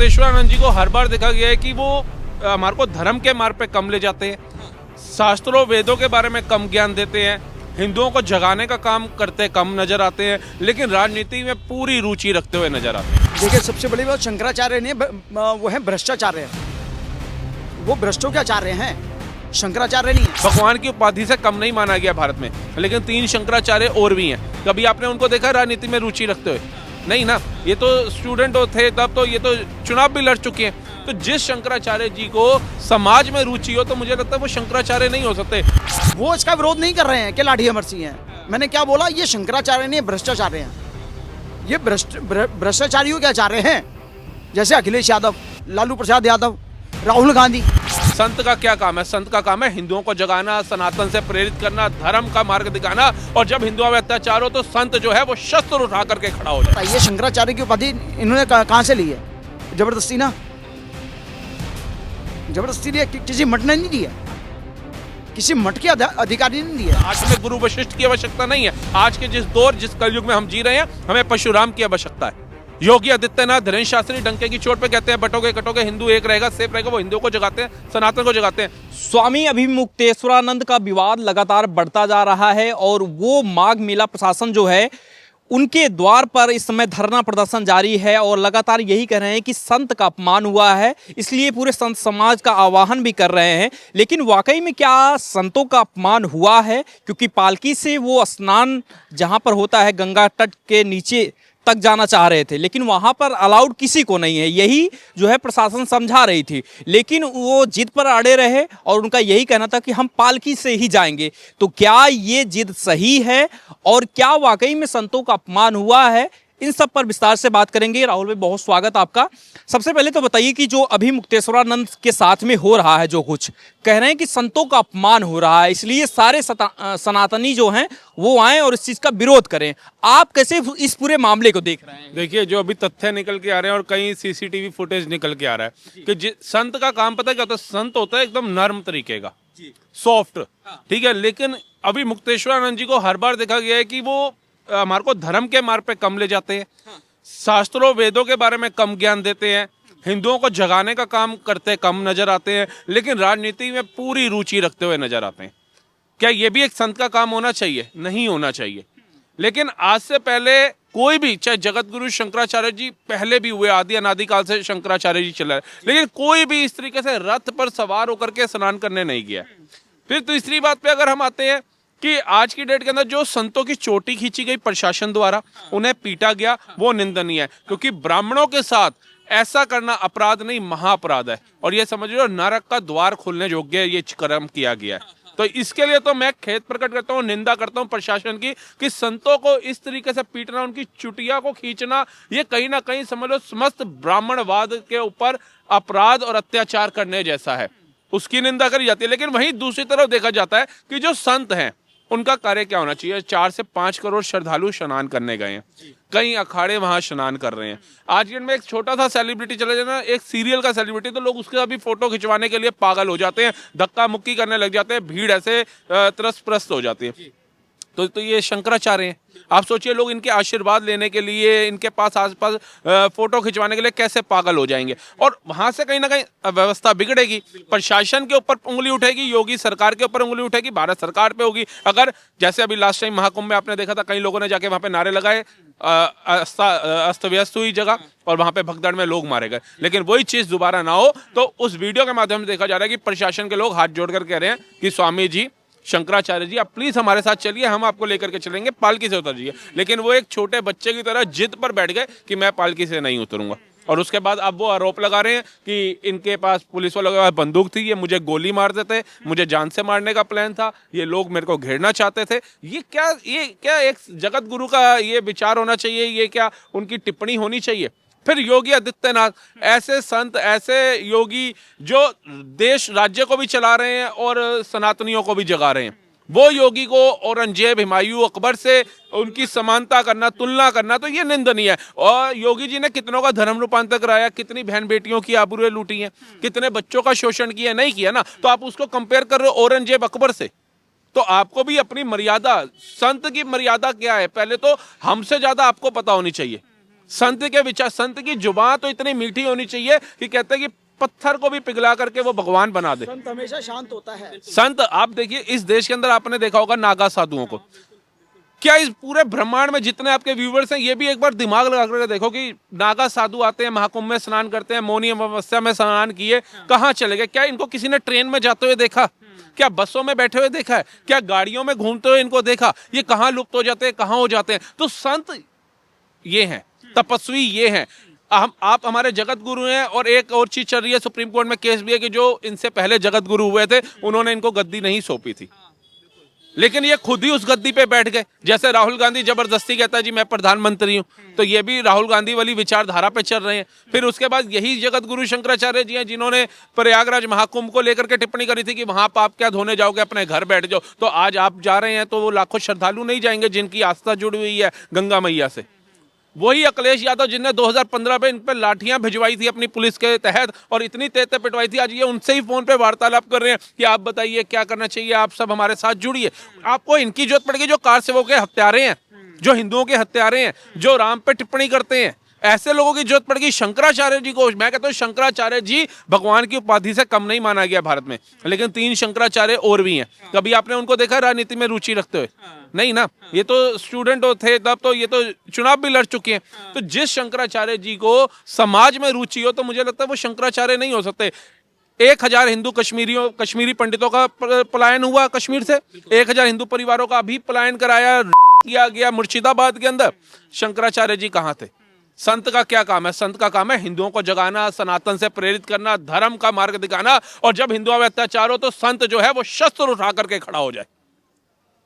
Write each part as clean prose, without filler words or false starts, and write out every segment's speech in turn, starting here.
मुक्तेश्वरानंद जी को हर बार देखा गया है कि वो हमारे को धर्म के मार्ग पे कम ले जाते हैं, शास्त्रों वेदों के बारे में कम ज्ञान देते हैं, हिंदुओं को जगाने का काम करते कम नजर आते हैं, लेकिन राजनीति में पूरी रुचि रखते हुए नजर आते हैं। देखिए, सबसे बड़ी बात शंकराचार्य ने वो है भ्रष्टाचार्य, वो भ्रष्टाचार्य हैं, शंकराचार्य नहीं है। भगवान की उपाधि से कम नहीं माना गया भारत में, लेकिन 3 शंकराचार्य और भी हैं। कभी आपने उनको देखा राजनीति में रुचि रखते हुए? नहीं ना, ये तो स्टूडेंट थे तब, तो ये तो चुनाव भी लड़ चुके हैं। तो जिस शंकराचार्य जी को समाज में रुचि हो, तो मुझे लगता है वो शंकराचार्य नहीं हो सकते। वो इसका विरोध नहीं कर रहे हैं कि लाठी अमर सिंह हैं। मैंने क्या बोला, ये शंकराचार्य नहीं, भ्रष्टाचार्य हैं। ये भ्रष्टाचारियों के आचार्य हैं, जैसे अखिलेश यादव, लालू प्रसाद यादव, राहुल गांधी। संत का क्या काम है? संत का काम है हिंदुओं को जगाना, सनातन से प्रेरित करना, धर्म का मार्ग दिखाना। और जब हिंदुओं में अत्याचार हो तो संत जो है वो शस्त्र उठा करके खड़ा हो जाता है। ये शंकराचार्य की उपाधि इन्होंने कहाँ से ली है? जबरदस्ती ना, जबरदस्ती लिया, किसी मठ ने नहीं दिया, किसी मठ के अधिकारी ने दिया। आज में गुरु वशिष्ठ की आवश्यकता नहीं है। आज के जिस दौर, जिस कलयुग में हम जी रहे हैं, हमें परशुराम की आवश्यकता है। योगी आदित्यनाथ, धीरेन्द्र शास्त्री डंके की चोट पे कहते हैं बटोगे कटोगे हिंदू एक रहेगा, सेफ रहेगा। वो हिंदुओं को जगाते हैं, सनातन को जगाते हैं। स्वामी अभिमुक्तेश्वरानंद का विवाद लगातार बढ़ता जा रहा है और वो माघ मेला प्रशासन जो है उनके द्वार पर इस समय धरना प्रदर्शन जारी है और लगातार यही कह रहे हैं कि संत का अपमान हुआ है, इसलिए पूरे संत समाज का आह्वान भी कर रहे हैं। लेकिन वाकई में क्या संतों का अपमान हुआ है? क्योंकि पालकी से वो स्नान जहां पर होता है गंगा तट के नीचे तक जाना चाह रहे थे, लेकिन वहां पर अलाउड किसी को नहीं है, यही जो है प्रशासन समझा रही थी। लेकिन वो जिद पर अड़े रहे और उनका यही कहना था कि हम पालकी से ही जाएंगे। तो क्या ये जिद सही है और क्या वाकई में संतों का अपमान हुआ है? इन सब पर विस्तार से बात करेंगे। राहुल भाई, बहुत स्वागत आपका। सबसे पहले तो बताइए कि जो अभी मुक्तेश्वरानंद के साथ में हो रहा है, जो कुछ कह रहे हैं कि संतों का अपमान हो रहा है, इसलिए सारे सनातनी जो हैं वो आए और इस चीज़ का विरोध करें। आप कैसे इस पूरे मामले को देख रहे हैं? देखिए, जो अभी तथ्य निकल के आ रहे हैं और कई सीसीटीवी फुटेज निकल के आ रहा है कि संत का काम पता है क्या होता है? संत होता है एकदम नर्म तरीके का, सॉफ्ट, ठीक है। लेकिन अभी मुक्तेश्वरानंद जी को हर बार देखा गया है कि वो हमारे को धर्म के मार्ग पे कम ले जाते हैं, शास्त्रों वेदों के बारे में कम ज्ञान देते हैं, हिंदुओं को जगाने का काम करते कम नजर आते हैं, लेकिन राजनीति में पूरी रुचि रखते हुए नजर आते हैं। क्या ये भी एक संत का काम होना चाहिए? नहीं होना चाहिए। लेकिन आज से पहले कोई भी, चाहे जगत गुरु शंकराचार्य जी पहले भी हुए, आदि अनादिकाल से शंकराचार्य जी चला है, लेकिन कोई भी इस तरीके से रथ पर सवार होकर के स्नान करने नहीं गया। फिर तीसरी बात पे अगर हम आते हैं कि आज की डेट के अंदर जो संतों की चोटी खींची गई प्रशासन द्वारा, उन्हें पीटा गया, वो निंदनीय है। क्योंकि ब्राह्मणों के साथ ऐसा करना अपराध नहीं, महाअपराध है। और ये समझ लो नरक का द्वार खोलने योग्य ये कर्म किया गया है। तो इसके लिए तो मैं खेद प्रकट करता हूँ, निंदा करता हूँ प्रशासन की कि संतों को इस तरीके से पीटना, उनकी चुटिया को खींचना, ये कहीं ना कहीं समझ लो समस्त ब्राह्मणवाद के ऊपर अपराध और अत्याचार करने जैसा है। उसकी निंदा करी जाती है। लेकिन वहीं दूसरी तरफ देखा जाता है कि जो संत हैं उनका कार्य क्या होना चाहिए? 4 से 5 करोड़ श्रद्धालु स्नान करने गए हैं, कई अखाड़े वहां स्नान कर रहे हैं। आज के में एक छोटा सा सेलिब्रिटी चला जाए ना, एक सीरियल का सेलिब्रिटी, तो लोग उसके अभी फोटो खिंचवाने के लिए पागल हो जाते हैं, धक्का मुक्की करने लग जाते हैं, भीड़ ऐसे त्रस्त प्रस्त हो जाती है। तो ये शंकराचार्य हैं। आप सोचिए, लोग इनके आशीर्वाद लेने के लिए, इनके पास आसपास फोटो खिंचवाने के लिए कैसे पागल हो जाएंगे। और वहां से कहीं ना कहीं व्यवस्था बिगड़ेगी, प्रशासन के ऊपर उंगली उठेगी, योगी सरकार के ऊपर उंगली उठेगी, भारत सरकार पे होगी। अगर जैसे अभी लास्ट टाइम महाकुंभ में आपने देखा था, कई लोगों ने जाके वहां पे नारे लगाए, अस्त व्यस्त हुई जगह और वहां पे भगदड़ में लोग मारे गए। लेकिन वही चीज दोबारा ना हो, तो उस वीडियो के माध्यम से देखा जा रहा है कि प्रशासन के लोग हाथ जोड़कर कह रहे हैं कि स्वामी जी, शंकराचार्य जी, आप प्लीज हमारे साथ चलिए, हम आपको लेकर के चलेंगे, पालकी से उतर जाइए। लेकिन वो एक छोटे बच्चे की तरह जिद पर बैठ गए कि मैं पालकी से नहीं उतरूंगा। और उसके बाद अब वो आरोप लगा रहे हैं कि इनके पास, पुलिस वालों के पास बंदूक थी, ये मुझे गोली मार देते, मुझे जान से मारने का प्लान था, ये लोग मेरे को घेरना चाहते थे। ये क्या एक जगत गुरु का ये विचार होना चाहिए? ये क्या उनकी टिप्पणी होनी चाहिए? फिर योगी आदित्यनाथ, ऐसे संत, ऐसे योगी जो देश राज्य को भी चला रहे हैं और सनातनियों को भी जगा रहे हैं, वो योगी को औरंगजेब, हुमायूं, अकबर से उनकी समानता करना, तुलना करना, तो ये निंदनीय है। और योगी जी ने कितनों का धर्म रूपांतर कराया, कितनी बहन बेटियों की आबरूएं लूटी हैं, कितने बच्चों का शोषण किया, नहीं किया ना। तो आप उसको कंपेयर कर रहे हो औरंगजेब, अकबर से। तो आपको भी अपनी मर्यादा, संत की मर्यादा क्या है, पहले तो हमसे ज्यादा आपको पता होनी चाहिए। संत के विचार, संत की जुबान तो इतनी मीठी होनी चाहिए कि कहते हैं कि पत्थर को भी पिघला करके वो भगवान बना दे। संत हमेशा शांत होता है। संत, आप देखिए इस देश के अंदर आपने देखा होगा नागा साधुओं को, क्या इस पूरे ब्रह्मांड में जितने आपके व्यूवर्स हैं ये भी एक बार दिमाग लगा कर देखो कि नागा साधु आते हैं, महाकुंभ में स्नान करते हैं, मौनी अमावस्या में स्नान किए, कहाँ चले गए? क्या इनको किसी ने ट्रेन में जाते हुए देखा? क्या बसों में बैठे हुए देखा है? क्या गाड़ियों में घूमते हुए इनको देखा? ये कहाँ लुप्त हो जाते हैं, कहाँ हो जाते हैं? तो संत ये हैं, तपस्वी ये हैं। आप हमारे जगत गुरु हैं। और एक और चीज चल रही है, सुप्रीम कोर्ट में केस भी है कि जो इनसे पहले जगत गुरु हुए थे उन्होंने इनको गद्दी नहीं सौंपी थी, लेकिन ये खुद ही उस गद्दी पे बैठ गए। जैसे राहुल गांधी जबरदस्ती कहता है जी मैं प्रधानमंत्री हूं, तो ये भी राहुल गांधी वाली विचारधारा पे चल रहे हैं। फिर उसके बाद यही जगत गुरु शंकराचार्य जी हैं जिन्होंने प्रयागराज महाकुंभ को लेकर के टिप्पणी करी थी कि वहां आप क्या धोने जाओगे, अपने घर बैठ जाओ। तो आज आप जा रहे हैं तो वो लाखों श्रद्धालु नहीं जाएंगे जिनकी आस्था जुड़ी हुई है गंगा मैया से। वही अखिलेश यादव जिनने 2015 में इन पर लाठियां भिजवाई थी अपनी पुलिस के तहत और इतनी तेज पिटवाई थी, आज ये उनसे ही फोन पे वार्तालाप कर रहे हैं कि आप बताइए क्या करना चाहिए, आप सब हमारे साथ जुड़िए। आपको इनकी जरूरत पड़ेगी जो कार सेवकों के हत्यारे हैं, जो हिंदुओं के हत्यारे हैं, जो राम पे टिप्पणी करते हैं, ऐसे लोगों की जरूरत पड़ेगी। शंकराचार्य जी को, मैं कहता हूँ शंकराचार्य जी भगवान की उपाधि से कम नहीं माना गया भारत में, लेकिन 3 शंकराचार्य और भी हैं। कभी आपने उनको देखा राजनीति में रुचि रखते हुए? नहीं ना, ये तो स्टूडेंट थे तब, तो ये तो चुनाव भी लड़ चुके हैं। तो जिस शंकराचार्य जी को समाज में रुचि हो तो मुझे लगता है वो शंकराचार्य नहीं हो सकते। 1000 हिंदू कश्मीरी पंडितों का पलायन हुआ कश्मीर से, 1000 हिंदू परिवारों का अभी पलायन कराया किया गया मुर्शिदाबाद के अंदर। शंकराचार्य जी कहाँ थे? संत का क्या काम है? संत का काम है हिंदुओं को जगाना, सनातन से प्रेरित करना, धर्म का मार्ग दिखाना। और जब हिंदुओं में अत्याचार हो तो संत जो है वो शस्त्र उठा करके खड़ा हो जाए।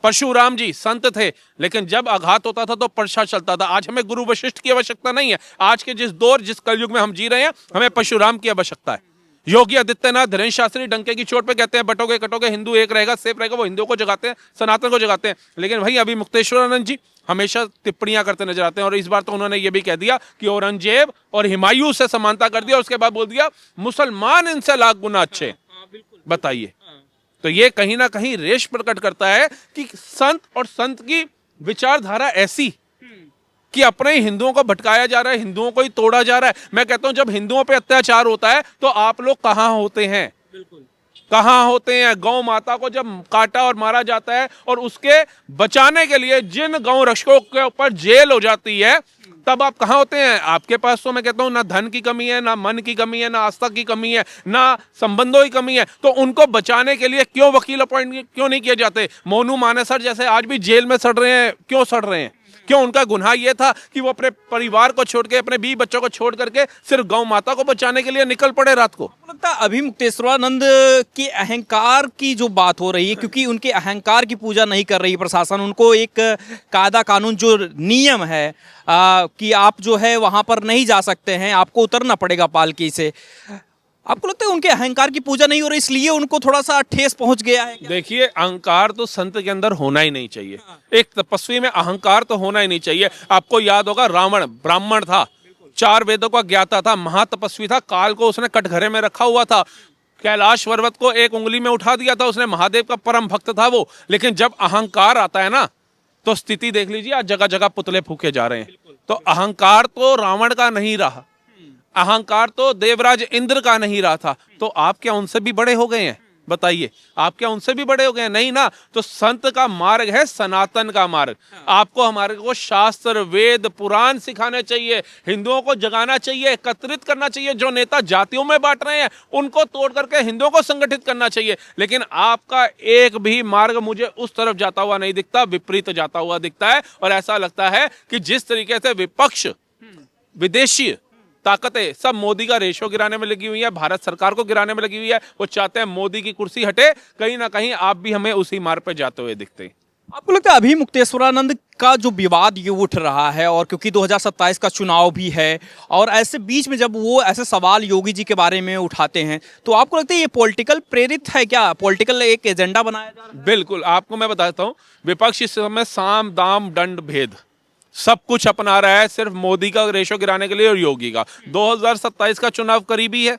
परशुराम जी संत थे, लेकिन जब आघात होता था तो पर्चा चलता था। आज हमें गुरु वशिष्ठ की आवश्यकता नहीं है। आज के जिस दौर, जिस कलयुग में हम जी रहे हैं, हमें परशुराम की आवश्यकता है। योगी आदित्यनाथ, धीरेन्द्र शास्त्री डंके की चोट पे कहते हैं बटोगे कटोगे हिंदू एक रहेगा, सेफ रहेगा। वो हिंदुओं को जगाते हैं, सनातन को जगाते हैं। लेकिन भाई अभी मुक्तेश्वरानंद जी हमेशा टिप्पणियां करते नजर आते हैं और इस बार तो उन्होंने ये भी कह दिया कि औरंगजेब और हुमायूं से समानता कर दिया। उसके बाद बोल दिया मुसलमान इनसे लाख गुना अच्छे। बताइए, तो ये कहीं ना कहीं रेश प्रकट करता है कि संत और संत की विचारधारा ऐसी कि अपने ही हिंदुओं को भटकाया जा रहा है, हिंदुओं को ही तोड़ा जा रहा है। मैं कहता हूं जब हिंदुओं पे अत्याचार होता है तो आप लोग कहां होते हैं? कहां होते हैं? गौ माता को जब काटा और मारा जाता है और उसके बचाने के लिए जिन गौ रक्षकों के ऊपर जेल हो जाती है, तब आप कहां होते हैं? आपके पास तो मैं कहता हूं ना धन की कमी है, ना मन की कमी है, ना आस्था की कमी है, ना संबंधों की कमी है। तो उनको बचाने के लिए क्यों वकील अपॉइंट क्यों नहीं किए जाते? मोनू मानेसर जैसे आज भी जेल में सड़ रहे हैं, क्यों सड़ रहे हैं? क्यों? उनका गुनाह यह था कि वो अपने परिवार को छोड़ के, अपने 20 बच्चों को छोड़ करके सिर्फ गौ माता को बचाने के लिए निकल पड़े रात को। लगता है अभी मुक्तेश्वरानंद के अहंकार की जो बात हो रही है, क्योंकि उनके अहंकार की पूजा नहीं कर रही प्रशासन, उनको एक कायदा कानून जो नियम है कि आप जो है वहां पर नहीं जा सकते हैं, आपको उतरना पड़ेगा पालकी से। आपको लगता है उनके अहंकार की पूजा नहीं हो रही, इसलिए उनको थोड़ा सा ठेस पहुंच गया है? देखिए, अहंकार तो संत के अंदर होना ही नहीं चाहिए। एक तपस्वी में अहंकार तो होना ही नहीं चाहिए। आपको याद होगा रावण ब्राह्मण था, 4 वेदों का ज्ञाता था, महातपस्वी था, काल को उसने कटघरे में रखा हुआ था, कैलाश पर्वत को एक उंगली में उठा दिया था उसने, महादेव का परम भक्त था वो। लेकिन जब अहंकार आता है ना तो स्थिति देख लीजिए, आज जगह जगह पुतले फूके जा रहे हैं। तो अहंकार तो रावण का नहीं रहा, अहंकार तो देवराज इंद्र का नहीं रहा था। तो आप क्या उनसे भी बड़े हो गए हैं? बताइए, आप क्या उनसे भी बड़े हो गए हैं? नहीं ना। तो संत का मार्ग है सनातन का मार्ग। आपको हमारे को शास्त्र वेद पुराण सिखाने चाहिए, हिंदुओं को जगाना चाहिए, एकत्रित करना चाहिए। जो नेता जातियों में बांट रहे हैं उनको तोड़ करके हिंदुओं को संगठित करना चाहिए। लेकिन आपका एक भी मार्ग मुझे उस तरफ जाता हुआ नहीं दिखता, विपरीत जाता हुआ दिखता है। और ऐसा लगता है कि जिस तरीके से विपक्ष, विदेशी ताकतें सब मोदी का रेशो गिराने में लगी हुई है, भारत सरकार को गिराने में लगी हुई है, वो चाहते हैं मोदी की कुर्सी हटे। कहीं ना कहीं आप भी हमें उसी मार्ग पे जाते हुए दिखते हैं। आपको लगता है अभी मुक्तेश्वरानंद का जो विवाद ये उठ रहा है, और क्योंकि 2027 का चुनाव भी है, और ऐसे बीच में जब वो ऐसे सवाल योगी जी के बारे में उठाते हैं, तो आपको लगता है ये पॉलिटिकल प्रेरित है क्या? पॉलिटिकल एक एजेंडा बनाया जा रहा है? बिल्कुल, आपको मैं बताता हूँ, विपक्ष इस समय साम दाम दंड भेद सब कुछ अपना रहा है सिर्फ मोदी का रेशो गिराने के लिए और योगी का। 2027 का चुनाव करीबी है,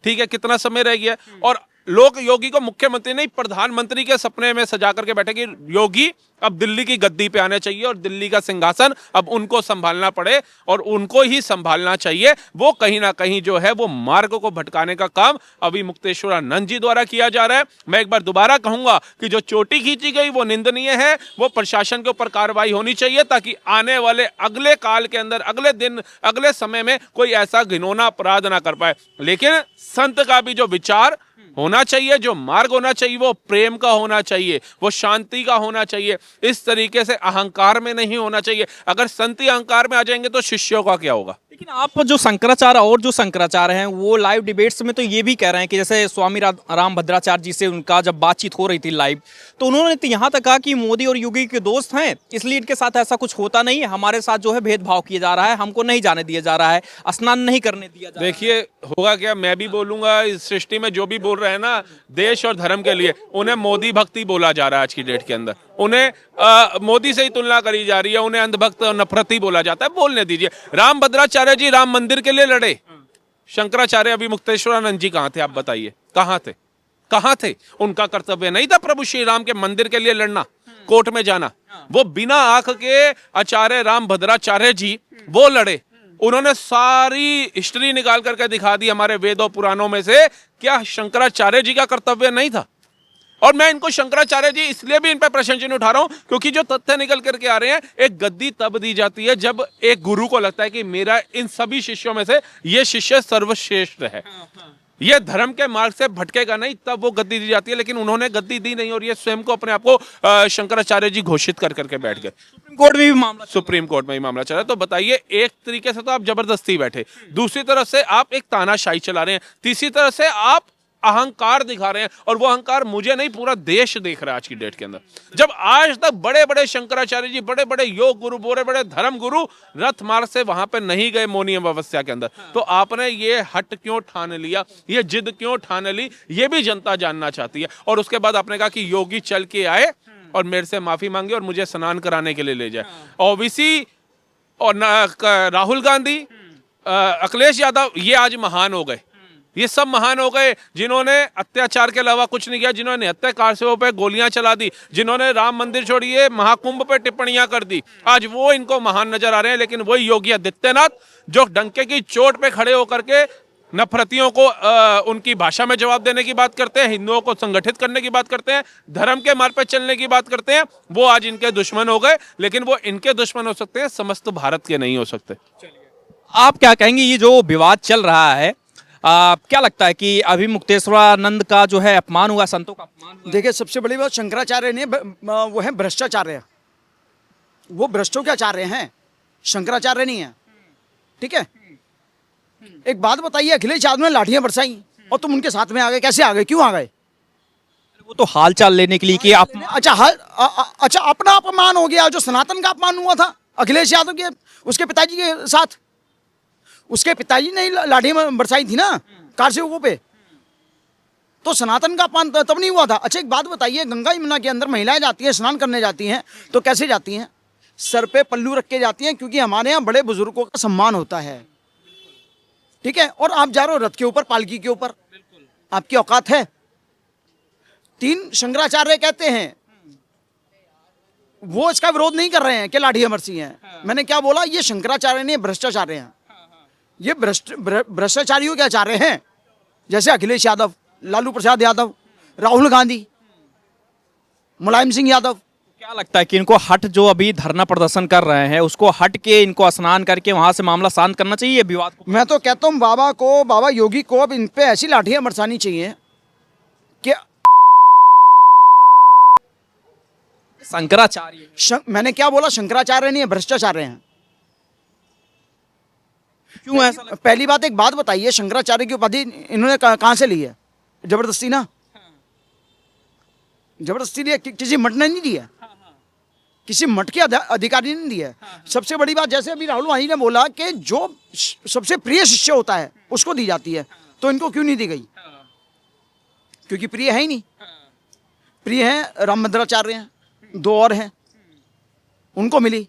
ठीक है, कितना समय रह गया। और लोग योगी को मुख्यमंत्री नहीं प्रधानमंत्री के सपने में सजा करके बैठे कि योगी अब दिल्ली की गद्दी पे आने चाहिए और दिल्ली का सिंहासन अब उनको संभालना पड़े और उनको ही संभालना चाहिए। वो कहीं ना कहीं जो है वो मार्ग को भटकाने का काम अभी मुक्तेश्वरानंद जी द्वारा किया जा रहा है। मैं एक बार दोबारा कहूंगा कि जो चोटी खींची गई वो निंदनीय है, वो प्रशासन के ऊपर कार्रवाई होनी चाहिए ताकि आने वाले अगले काल के अंदर, अगले दिन, अगले समय में कोई ऐसा घिनौना अपराध ना कर पाए। लेकिन संत का भी जो विचार होना चाहिए, जो मार्ग होना चाहिए, वो प्रेम का होना चाहिए, वो शांति का होना चाहिए। इस तरीके से अहंकार में नहीं होना चाहिए। अगर संत ही अहंकार में आ जाएंगे तो शिष्यों का क्या होगा? लेकिन आप जो शंकराचार्य और जो शंकराचार्य हैं वो लाइव डिबेट्स में तो ये भी कह रहे हैं कि जैसे स्वामी राम भद्राचार्य जी से उनका जब बातचीत हो रही थी लाइव, तो उन्होंने तो यहाँ तक कहा कि मोदी और योगी के दोस्त हैं, इसलिए इनके साथ ऐसा कुछ होता नहीं है, हमारे साथ जो है भेदभाव किया जा रहा है, हमको नहीं जाने दिया जा रहा है, स्नान नहीं करने दिया जा रहा है। देखिए होगा क्या, मैं भी बोलूंगा, इस सृष्टि में जो भी बोल रहे हैं ना देश और धर्म के लिए, उन्हें मोदी भक्ति बोला जा रहा है आज की डेट के अंदर। उन्हें मोदी से ही तुलना करी जा रही है, उन्हें अंधभक्त और नफरती बोला जाता है। बोलने दीजिए। राम भद्राचार्य जी राम मंदिर के लिए लड़े, शंकराचार्य अभी मुक्तेश्वरानंद जी कहां थे? आप बताइए, कहां थे? कहां थे? उनका कर्तव्य नहीं था प्रभु श्री राम के मंदिर के लिए लड़ना, कोर्ट में जाना? वो बिना आंख के आचार्य राम भद्राचार्य जी वो लड़े। उन्होंने सारी हिस्ट्री निकाल करके दिखा दी हमारे वेदों पुराणों में से। क्या शंकराचार्य जी का कर्तव्य नहीं था? और मैं इनको शंकराचार्य जी इसलिए भी इन पर प्रश्न चिन्ह उठा रहा हूं क्योंकि जो तथ्य निकल करके आ रहे हैं, एक गद्दी तब दी जाती है जब एक गुरु को लगता है कि मेरा इन सभी शिष्यों में से ये शिष्य सर्वश्रेष्ठ है, ये धर्म के मार्ग से भटकेगा नहीं, तब वो गद्दी दी जाती है। लेकिन उन्होंने गद्दी दी नहीं और ये स्वयं को अपने आप को शंकराचार्य जी घोषित कर करके बैठ गए। सुप्रीम कोर्ट में भी मामला चला। तो बताइए, एक तरीके से तो आप जबरदस्ती बैठे, दूसरी तरफ से आप एक तानाशाही चला रहे हैं, तीसरी तरफ से आप अहंकार दिखा रहे हैं। और वो अहंकार मुझे नहीं, पूरा देश देख रहा है आज की डेट के अंदर। जब आज तक बड़े बड़े शंकराचार्य जी, बड़े बड़े योग गुरु, बड़े बड़े धर्म गुरु रथ मार्ग से वहां पे नहीं गए मौनी अमावस्या के अंदर, तो आपने ये हट क्यों ठान लिया, ये जिद क्यों ठान ली, ये भी जनता जानना चाहती है। और उसके बाद आपने कहा कि योगी चल के आए और मेरे से माफी मांगे और मुझे स्नान कराने के लिए ले जाए। ओबीसी और राहुल गांधी, अखिलेश यादव, ये आज महान हो गए। ये सब महान हो गए जिन्होंने अत्याचार के अलावा कुछ नहीं किया, जिन्होंने हत्याकारियों पे गोलियां चला दी, जिन्होंने राम मंदिर छोड़िए महाकुंभ पे टिप्पणियां कर दी। आज वो इनको महान नजर आ रहे हैं। लेकिन वही योगी आदित्यनाथ जो डंके की चोट पे खड़े होकर के नफरतियों को उनकी भाषा में जवाब देने की बात करते हैं, हिंदुओं को संगठित करने की बात करते हैं, धर्म के मार्ग पे चलने की बात करते हैं, वो आज इनके दुश्मन हो गए। लेकिन वो इनके दुश्मन हो सकते हैं, समस्त भारत के नहीं हो सकते। आप क्या कहेंगे, ये जो विवाद चल रहा है, क्या लगता है कि अभी मुक्तेश्वरानंद का जो है अपमान हुआ, संतों का अपमान हुआ? देखिए, सबसे बड़ी बात शंकराचार्य ने वो है भ्रष्टाचार्य, वो भ्रष्टों के आचार्य हैं, शंकराचार्य नहीं है। ठीक है, एक बात बताइए, अखिलेश यादव ने लाठियां बरसाई और तुम उनके साथ में आ गए, कैसे आ गए, क्यों आ गए? वो तो हालचाल लेने के लिए कि आप अच्छा अपना अपमान हो गया। जो सनातन का अपमान हुआ था अखिलेश यादव के उसके पिताजी के साथ, उसके पिताजी ने लाठी बरसाई थी ना कार से पे, तो सनातन का अपमान तब नहीं हुआ था। अच्छा एक बात बताइए, गंगा यमुना के अंदर महिलाएं जाती हैं, स्नान करने जाती हैं, तो कैसे जाती हैं? सर पे पल्लू रख के जाती हैं, क्योंकि हमारे यहाँ बड़े बुजुर्गों का सम्मान होता है। ठीक है, और आप जा रहे हो रथ के ऊपर, पालकी के ऊपर, आपकी औकात है? 3 शंकराचार्य कहते हैं, वो इसका विरोध नहीं कर रहे हैं कि लाठियां बरसी हैं। मैंने क्या बोला, ये शंकराचार्य नहीं, भ्रष्टाचार्य हैं। ये भ्रष्टाचारियों के आचार्य हैं, जैसे अखिलेश यादव, लालू प्रसाद यादव, राहुल गांधी, मुलायम सिंह यादव। क्या लगता है कि इनको हट, जो अभी धरना प्रदर्शन कर रहे हैं, उसको हट के इनको स्नान करके वहां से मामला शांत करना चाहिए विवाद को? मैं तो कहता हूँ बाबा योगी को अब इन पे ऐसी लाठियां बरसानी चाहिए कि शंकराचार्य, मैंने क्या बोला, शंकराचार्य नहीं है, भ्रष्टाचार्य हैं। क्यों ऐसा लगता? पहली बात, एक बात बताइए, शंकराचार्य की उपाधि इन्होंने कहां से ली है? जबरदस्ती ना, जबरदस्ती लिया, किसी मठ ने नहीं दिया, किसी मठ के अधिकारी ने नहीं दिया। सबसे बड़ी बात, जैसे अभी राहुल गांधी ने बोला कि जो सबसे प्रिय शिष्य होता है उसको दी जाती है, तो इनको क्यों नहीं दी गई? क्योंकि प्रिय है ही नहीं। प्रिय है राम भद्राचार्य हैं, 2 और हैं, उनको मिली।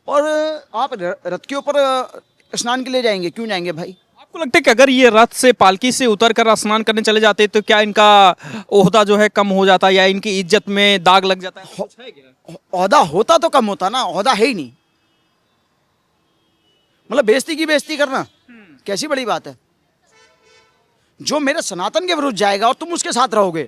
और आप रथ के ऊपर स्नान के लिए जाएंगे, क्यों जाएंगे भाई? आप आपको लगता है कि अगर ये रथ से पालकी से उतर कर स्नान करने चले जाते तो क्या इनका ओहदा जो है कम हो जाता या इनकी इज्जत में दाग लग जाता है? कुछ है क्या? ओहदा होता तो कम होता ना, ओहदा है ही नहीं। मतलब बेइज्जती की बेइज्जती करना कैसी बड़ी बात है। जो मेरे सनातन के विरुद्ध जाएगा और तुम उसके साथ रहोगे,